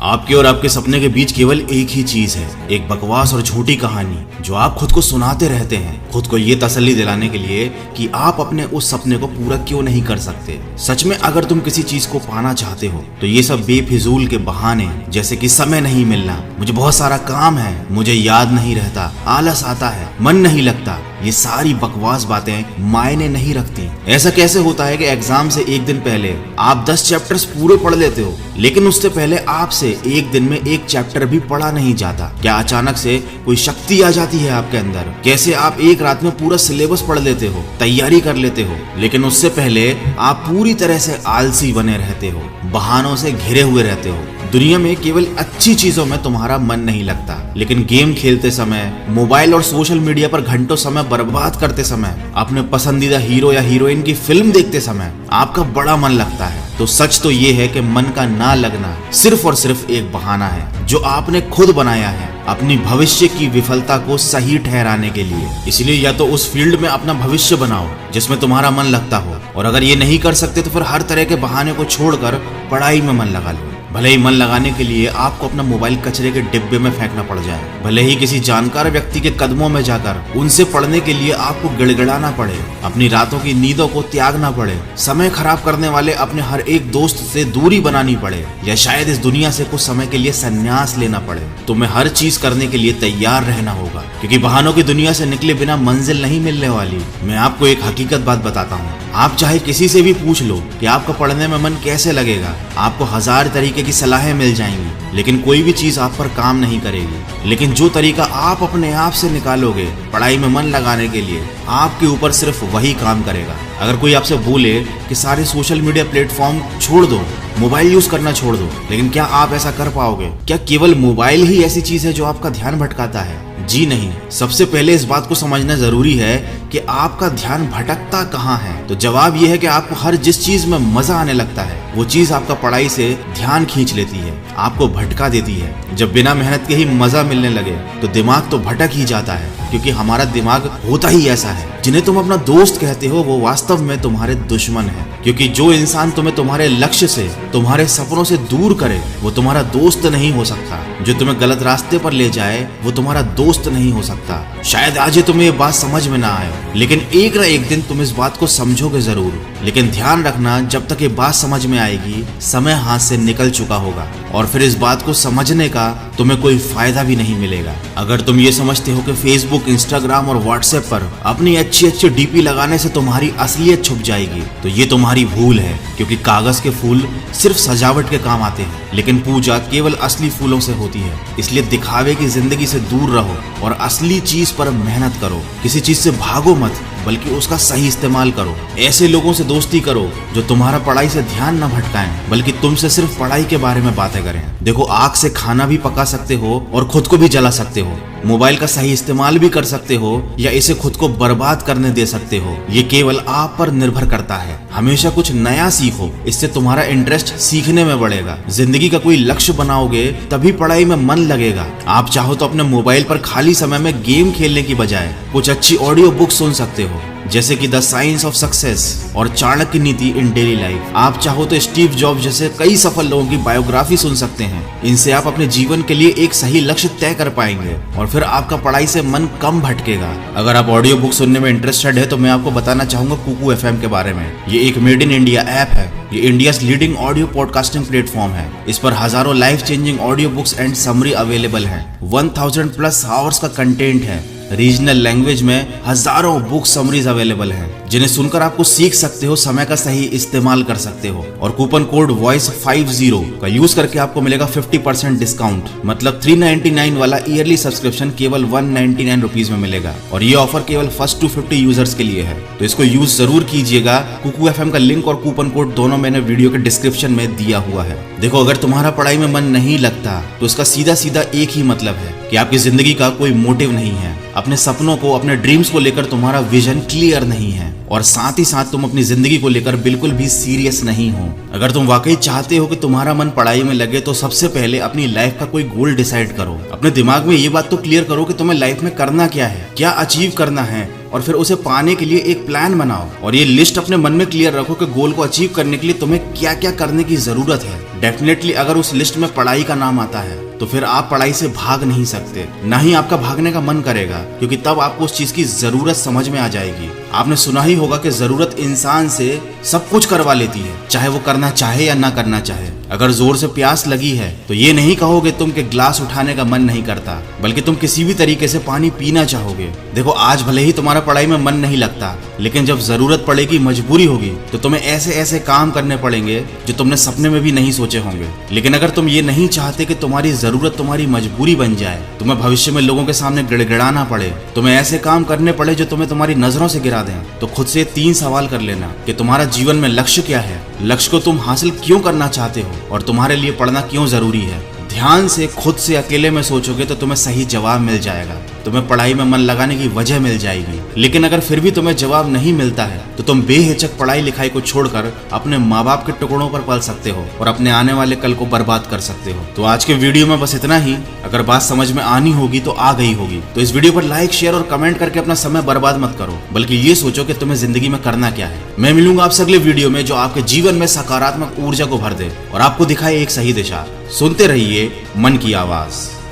आपके और आपके सपने के बीच केवल एक ही चीज है, एक बकवास और झूठी कहानी जो आप खुद को सुनाते रहते हैं, खुद को ये तसल्ली दिलाने के लिए कि आप अपने उस सपने को पूरा क्यों नहीं कर सकते। सच में अगर तुम किसी चीज को पाना चाहते हो तो ये सब बेफिजूल के बहाने, जैसे कि समय नहीं मिलना, मुझे बहुत सारा काम है, मुझे याद नहीं रहता, आलस आता है, मन नहीं लगता, ये सारी बकवास बातें मायने नहीं रखती। ऐसा कैसे होता है कि एग्जाम से एक दिन पहले आप 10 चैप्टर्स पूरे पढ़ लेते हो, लेकिन उससे पहले आपसे एक दिन में एक चैप्टर भी पढ़ा नहीं जाता? क्या अचानक से कोई शक्ति आ जाती है आपके अंदर? कैसे आप एक रात में पूरा सिलेबस पढ़ लेते हो, तैयारी कर लेते हो, लेकिन उससे पहले आप पूरी तरह से आलसी बने रहते हो, बहानों से घिरे हुए रहते हो। दुनिया में केवल अच्छी चीजों में तुम्हारा मन नहीं लगता, लेकिन गेम खेलते समय, मोबाइल और सोशल मीडिया पर घंटों समय बर्बाद करते समय, अपने पसंदीदा हीरो या हीरोइन की फिल्म देखते समय आपका बड़ा मन लगता है। तो सच तो ये है कि मन का ना लगना सिर्फ और सिर्फ एक बहाना है जो आपने खुद बनाया है अपनी भविष्य की विफलता को सही ठहराने के लिए। इसलिए या तो उस फील्ड में अपना भविष्य बनाओ जिसमें तुम्हारा मन लगता हो, और अगर ये नहीं कर सकते तो फिर हर तरह के बहाने को छोड़कर पढ़ाई में मन लगा लो। भले ही मन लगाने के लिए आपको अपना मोबाइल कचरे के डिब्बे में फेंकना पड़ जाए, भले ही किसी जानकार व्यक्ति के कदमों में जाकर उनसे पढ़ने के लिए आपको गिड़गिड़ाना पड़े, अपनी रातों की नींदों को त्यागना पड़े, समय खराब करने वाले अपने हर एक दोस्त से दूरी बनानी पड़े, या शायद इस दुनिया से कुछ समय के लिए संन्यास लेना पड़े, तुम्हें हर चीज करने के लिए तैयार रहना होगा, क्योंकि बहानों की दुनिया से निकले बिना मंजिल नहीं मिलने वाली। मैं आपको एक हकीकत बात बताता हूँ, आप चाहे किसी से भी पूछ लो कि आपका पढ़ने में मन कैसे लगेगा, आपको 1000 तरीके की सलाहें मिल जाएंगी, लेकिन कोई भी चीज आप पर काम नहीं करेगी। लेकिन जो तरीका आप अपने आप से निकालोगे पढ़ाई में मन लगाने के लिए, आपके ऊपर सिर्फ वही काम करेगा। अगर कोई आपसे बोले कि सारे सोशल मीडिया प्लेटफॉर्म छोड़ दो, मोबाइल यूज करना छोड़ दो, लेकिन क्या आप ऐसा कर पाओगे? क्या केवल मोबाइल ही ऐसी चीज है जो आपका ध्यान भटकाता है? जी नहीं। सबसे पहले इस बात को समझना जरूरी है कि आपका ध्यान भटकता कहाँ है। तो जवाब यह है कि आपको हर जिस चीज में मजा आने लगता है वो चीज आपका पढ़ाई से ध्यान खींच लेती है, आपको भटका देती है। जब बिना मेहनत के ही मजा मिलने लगे तो दिमाग तो भटक ही जाता है, क्योंकि हमारा दिमाग होता ही ऐसा है। जिन्हें तुम अपना दोस्त कहते हो वो वास्तव में तुम्हारे दुश्मन है, क्योंकि जो इंसान तुम्हें तुम्हारे लक्ष्य से, तुम्हारे सपनों से दूर करे वो तुम्हारा दोस्त नहीं हो सकता। जो तुम्हें गलत रास्ते पर ले जाए वो तुम्हारा दोस्त नहीं हो सकता। शायद आज तुम्हें ये बात समझ में ना आए, लेकिन एक ना एक दिन तुम इस बात को समझोगे जरूर। लेकिन ध्यान रखना, जब तक ये बात समझ में आएगी समय हाथ से निकल चुका होगा, और फिर इस बात को समझने का तुम्हें कोई फायदा भी नहीं मिलेगा। अगर तुम ये समझते हो कि फेसबुक, इंस्टाग्राम और व्हाट्सएप पर अपनी अच्छी अच्छी डीपी लगाने से तुम्हारी असलियत छुप जाएगी, तो ये तुम्हारी भूल है, क्योंकि कागज के फूल सिर्फ सजावट के काम आते हैं, लेकिन पूजा केवल असली फूलों से होती है। इसलिए दिखावे की जिंदगी से दूर रहो और असली चीज पर मेहनत करो। किसी चीज से भागो मत, बल्कि उसका सही इस्तेमाल करो। ऐसे लोगों से दोस्ती करो जो तुम्हारा पढ़ाई से ध्यान न भटकाएं, बल्कि तुमसे सिर्फ पढ़ाई के बारे में बातें करें। देखो, आग से खाना भी पका सकते हो और खुद को भी जला सकते हो। मोबाइल का सही इस्तेमाल भी कर सकते हो या इसे खुद को बर्बाद करने दे सकते हो। ये केवल आप पर निर्भर करता है। हमेशा कुछ नया सीखो, इससे तुम्हारा इंटरेस्ट सीखने में बढ़ेगा। जिंदगी का कोई लक्ष्य बनाओगे तभी पढ़ाई में मन लगेगा। आप चाहो तो अपने मोबाइल पर खाली समय में गेम खेलने की बजाय कुछ अच्छी ऑडियो बुक सुन सकते हो, जैसे कि द साइंस ऑफ सक्सेस और चाणक्य नीति इन डेली लाइफ। आप चाहो तो स्टीव जॉब जैसे कई सफल लोगों की बायोग्राफी सुन सकते हैं। इनसे आप अपने जीवन के लिए एक सही लक्ष्य तय कर पाएंगे और फिर आपका पढ़ाई से मन कम भटकेगा। अगर आप ऑडियो बुक सुनने में इंटरेस्टेड है तो मैं आपको बताना चाहूंगा कुकू एफएम के बारे में। ये एक मेड इन इंडिया ऐप है। ये India leading audio podcasting platform है। इस पर हजारों life changing audio books and summary available है। 1000+ आवर्स का कंटेंट है। रीजनल लैंग्वेज में हजारों बुक समरीज अवेलेबल हैं, जिन्हें सुनकर आपको सीख सकते हो, समय का सही इस्तेमाल कर सकते हो। और कूपन कोड वॉइस50 का यूज करके आपको मिलेगा 50% डिस्काउंट। मतलब 399 वाला ईयरली सब्सक्रिप्शन केवल 199 रुपीज में मिलेगा, और ये ऑफर केवल फर्स्ट 250 यूजर्स के लिए है। तो इसको यूज जरूर कीजिएगा। कुकू एफएम का लिंक और कूपन कोड दोनों मैंने वीडियो के डिस्क्रिप्शन में दिया हुआ है। देखो, अगर तुम्हारा पढ़ाई में मन नहीं लगता तो इसका सीधा सीधा एक ही मतलब है कि आपकी जिंदगी का कोई मोटिव नहीं है। अपने सपनों को, अपने ड्रीम्स को लेकर तुम्हारा विजन क्लियर नहीं है, और साथ ही साथ तुम अपनी जिंदगी को लेकर बिल्कुल भी सीरियस नहीं हो। अगर तुम वाकई चाहते हो कि तुम्हारा मन पढ़ाई में लगे तो सबसे पहले अपनी लाइफ का कोई गोल डिसाइड करो। अपने दिमाग में ये बात तो क्लियर करो कि तुम्हें लाइफ में करना क्या है, क्या अचीव करना है, और फिर उसे पाने के लिए एक प्लान बनाओ। और ये लिस्ट अपने मन में क्लियर रखो कि गोल को अचीव करने के लिए तुम्हें क्या क्या करने की जरूरत है। डेफिनेटली अगर उस लिस्ट में पढ़ाई का नाम आता है तो फिर आप पढ़ाई से भाग नहीं सकते, ना ही आपका भागने का मन करेगा, क्योंकि तब आपको उस चीज की जरूरत समझ में आ जाएगी। आपने सुना ही होगा कि जरूरत इंसान से सब कुछ करवा लेती है, चाहे वो करना चाहे या ना करना चाहे। अगर जोर से प्यास लगी है तो ये नहीं कहोगे तुम कि ग्लास उठाने का मन नहीं करता, बल्कि तुम किसी भी तरीके से पानी पीना चाहोगे। देखो, आज भले ही तुम्हारा पढ़ाई में मन नहीं लगता, लेकिन जब जरूरत पड़ेगी, मजबूरी होगी, तो तुम्हें ऐसे ऐसे काम करने पड़ेंगे जो तुमने सपने में भी नहीं सोचे होंगे। लेकिन अगर तुम ये नहीं चाहते कि तुम्हारी जरूरत तुम्हारी मजबूरी बन जाए, तुम्हें भविष्य में लोगों के सामने गिड़गिड़ाना पड़े, तुम्हें ऐसे काम करने पड़े जो तुम्हें तुम्हारी नजरों से गिरा दें, तो खुद से 3 सवाल कर लेना कि तुम्हारा जीवन में लक्ष्य क्या है, लक्ष्य को तुम हासिल क्यों करना चाहते हो, और तुम्हारे लिए पढ़ना क्यों जरूरी है। ध्यान से खुद से अकेले में सोचोगे तो तुम्हें सही जवाब मिल जाएगा, तुम्हें पढ़ाई में मन लगाने की वजह मिल जाएगी। लेकिन अगर फिर भी तुम्हें जवाब नहीं मिलता है तो तुम बेहिचक पढ़ाई लिखाई को छोड़कर अपने माँ बाप के टुकड़ों पर पल सकते हो और अपने आने वाले कल को बर्बाद कर सकते हो। तो आज के वीडियो में बस इतना ही। अगर बात समझ में आनी होगी तो आ गई होगी, तो इस वीडियो पर लाइक, शेयर और कमेंट करके अपना समय बर्बाद मत करो, बल्कि ये सोचो कि तुम्हें जिंदगी में करना क्या है। मैं मिलूंगा आपसे अगले वीडियो में जो आपके जीवन में सकारात्मक ऊर्जा को भर दे और आपको दिखाए एक सही दिशा। सुनते रहिए मन की आवाज।